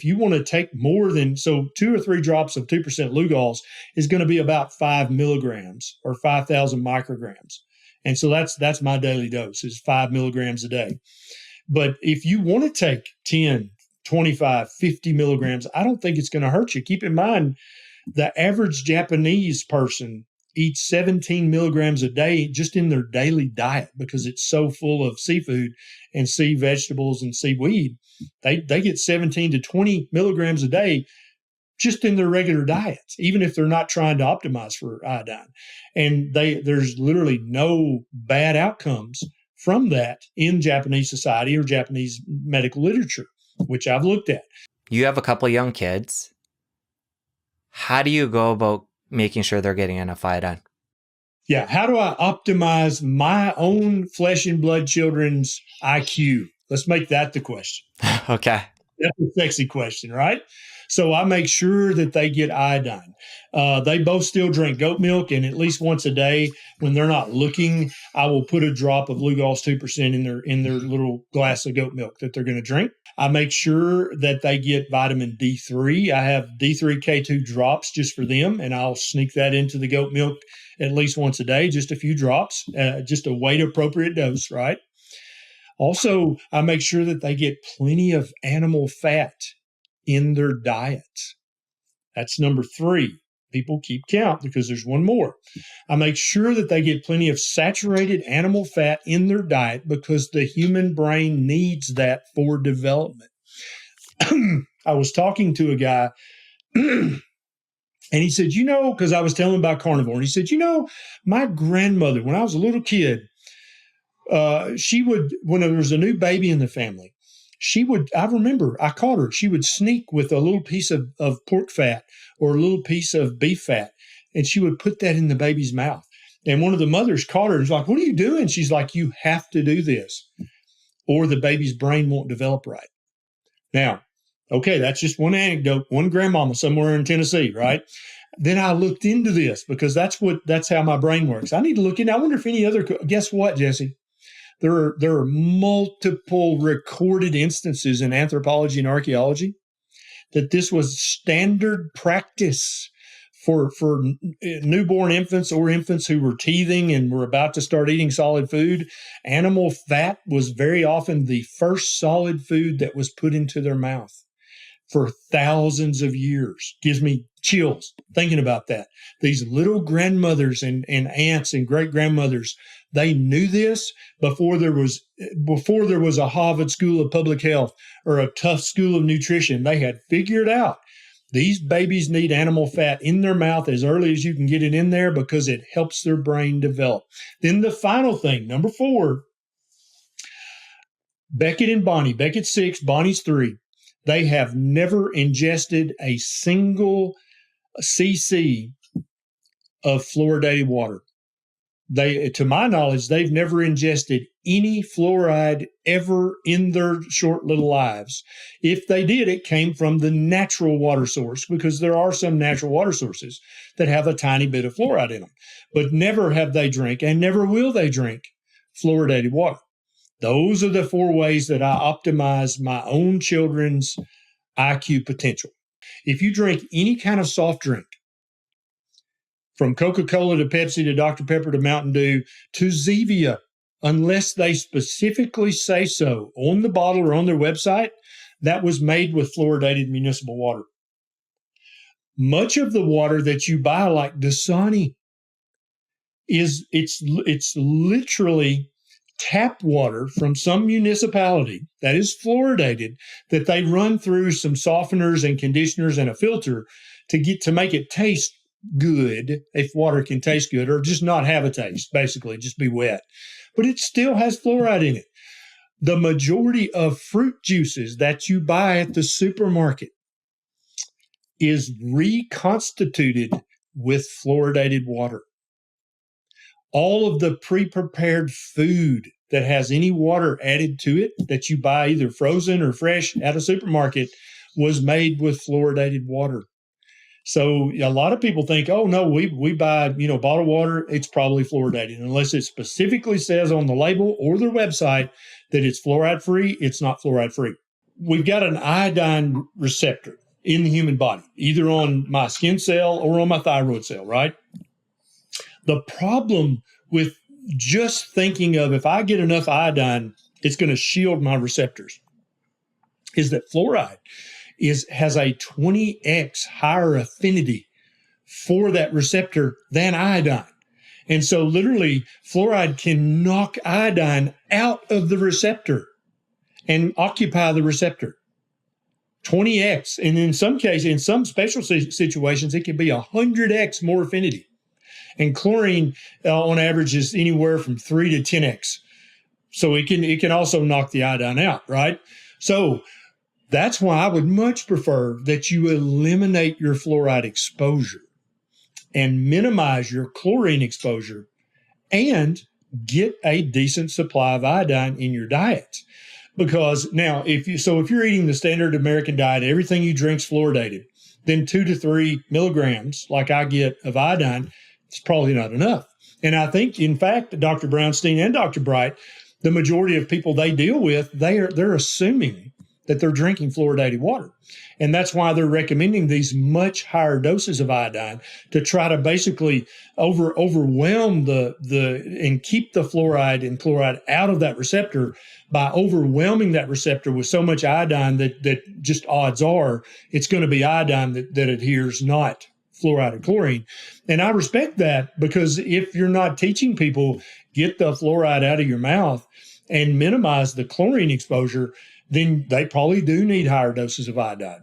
If you want to take more than, so 2 or 3 drops of 2% Lugols is going to be about 5 milligrams or 5,000 micrograms. And so that's my daily dose is 5 milligrams a day. But if you want to take 10, 25, 50 milligrams, I don't think it's going to hurt you. Keep in mind, the average Japanese person eats 17 milligrams a day just in their daily diet because it's so full of seafood and sea vegetables and seaweed. They get 17 to 20 milligrams a day just in their regular diets, even if they're not trying to optimize for iodine. And there's literally no bad outcomes from that in Japanese society or Japanese medical literature, which I've looked at. You have a couple of young kids. How do you go about making sure they're getting enough iodine? Yeah. How do I optimize my own flesh and blood children's IQ? Let's make that the question. Okay. That's a sexy question, right? So I make sure that they get iodine. They both still drink goat milk, and at least once a day when they're not looking, I will put a drop of Lugol's 2% in their little glass of goat milk that they're going to drink. I make sure that they get vitamin D3. I have D3K2 drops just for them, and I'll sneak that into the goat milk at least once a day, just a few drops, just a weight-appropriate dose, right? Also, I make sure that they get plenty of animal fat in their diet. That's number 3. People keep count because there's one more. I make sure that they get plenty of saturated animal fat in their diet because the human brain needs that for development. I was talking to a guy and he said, because I was telling him about carnivore, and he said, my grandmother, when I was a little kid, she would, when there was a new baby in the family, I remember I caught her, she would sneak with a little piece of pork fat or a little piece of beef fat, and she would put that in the baby's mouth. And one of the mothers caught her and was like, what are you doing? She's like, you have to do this or the baby's brain won't develop right. Now, okay, that's just one anecdote, one grandmama somewhere in Tennessee, right? Then I looked into this because that's how my brain works. I need to look in. I wonder if any other, guess what, Jesse? There are multiple recorded instances in anthropology and archaeology that this was standard practice for newborn infants or infants who were teething and were about to start eating solid food. Animal fat was very often the first solid food that was put into their mouth for thousands of years. Gives me chills thinking about that. These little grandmothers and aunts and great grandmothers, they knew this before there was a Harvard School of Public Health or a Tufts School of Nutrition. They had figured out these babies need animal fat in their mouth as early as you can get it in there because it helps their brain develop. Then the final thing, number 4, Beckett and Bonnie, Beckett's 6, Bonnie's 3, they have never ingested a single cc of fluoridated water. To my knowledge, they've never ingested any fluoride ever in their short little lives. If they did, it came from the natural water source because there are some natural water sources that have a tiny bit of fluoride in them. But never have they drank and never will they drink fluoridated water. Those are the 4 ways that I optimize my own children's IQ potential. If you drink any kind of soft drink, from Coca-Cola to Pepsi to Dr. Pepper to Mountain Dew to Zevia, unless they specifically say so on the bottle or on their website, that was made with fluoridated municipal water. Much of the water that you buy, like Dasani, it's literally tap water from some municipality that is fluoridated that they run through some softeners and conditioners and a filter to make it taste good, if water can taste good, or just not have a taste, basically, just be wet. But it still has fluoride in it. The majority of fruit juices that you buy at the supermarket is reconstituted with fluoridated water. All of the pre-prepared food that has any water added to it that you buy either frozen or fresh at a supermarket was made with fluoridated water. So a lot of people think, oh, no, we buy, bottled water, it's probably fluoridated. Unless it specifically says on the label or their website that it's fluoride-free, it's not fluoride-free. we've got an iodine receptor in the human body, either on my skin cell or on my thyroid cell, right? The problem with just thinking of if I get enough iodine, it's going to shield my receptors, is that fluoride has a 20x higher affinity for that receptor than iodine. And so literally fluoride can knock iodine out of the receptor and occupy the receptor. 20x. And in some cases, in some special situations, it can be 100x more affinity. And chlorine on average is anywhere from 3 to 10x. So it can also knock the iodine out, right? So that's why I would much prefer that you eliminate your fluoride exposure and minimize your chlorine exposure and get a decent supply of iodine in your diet. Because now, if you're eating the standard American diet, everything you drink's fluoridated, then 2 to 3 milligrams, like I get, of iodine, it's probably not enough. And I think, in fact, Dr. Brownstein and Dr. Bright, the majority of people they deal with, they're assuming that they're drinking fluoridated water. And that's why they're recommending these much higher doses of iodine to try to basically overwhelm and keep the fluoride and chloride out of that receptor by overwhelming that receptor with so much iodine that just odds are it's going to be iodine that adheres, not fluoride or chlorine. And I respect that, because if you're not teaching people get the fluoride out of your mouth and minimize the chlorine exposure, then they probably do need higher doses of iodine.